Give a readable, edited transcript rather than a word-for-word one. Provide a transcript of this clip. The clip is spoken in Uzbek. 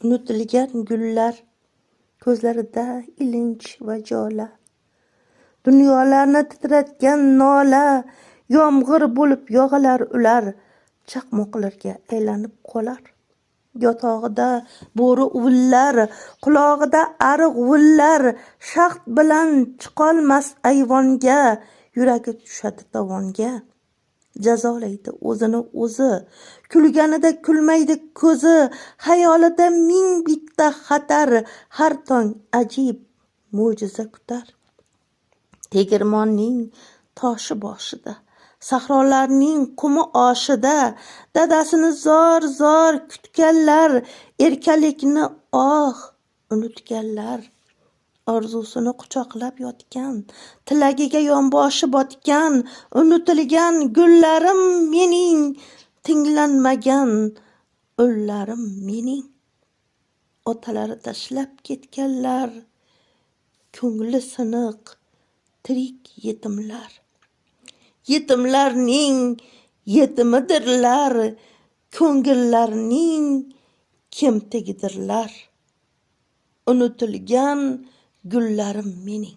unutilgan gullar, ko'zlarida ilinj va jola. Dunyolarni titratgan nola, yomg'ir bo'lib yog'ilar ular, chaqmoqlarga aylanib qolar. Yotog'ida bo'ri uvillar, qulog'ida ariq g'ullar, shaxt bilan chiqolmas ayvonga, yuragi tushadi tovonga. Jazolaydi o'zini o'zi, kulganida kulmaydi ko'zi, xayolida ming bitta xatar, har tong ajib mo'jiza kutar. Tegirmonning toshi boshida, sahrolarning qumi oshida, dadasini zor kutganlar, erkalikni unutganlar. Orzusini quchoqlab yotgan, tilagiga yonboshi botgan, unutilgan gullarim mening, tinglanmagan ullarim mening. Otalari tashlab ketganlar, ko'ngli siniq tirik yetimlar. Yetimlarning yetimidirlar, ko'ngillarning kemtigidirlar. Unutilgan gullarim mening.